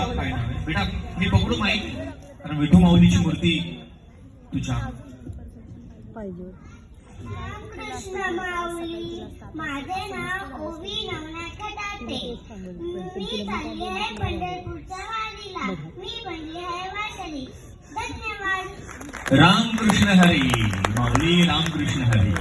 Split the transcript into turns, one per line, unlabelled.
काय नाव आहे बेटा? मी पकडू माईक, कारण विठू माऊलीची मूर्ती तुझ्या.
कृष्ण माऊली, माझे नाव ओवी नवनाथ खटाटे. मी चालली आहे पंढरपूरच्या वारीला. मी बनली आहे वारकरी. धन्यवाद.
रामकृष्ण हरी माऊली, रामकृष्ण हरी.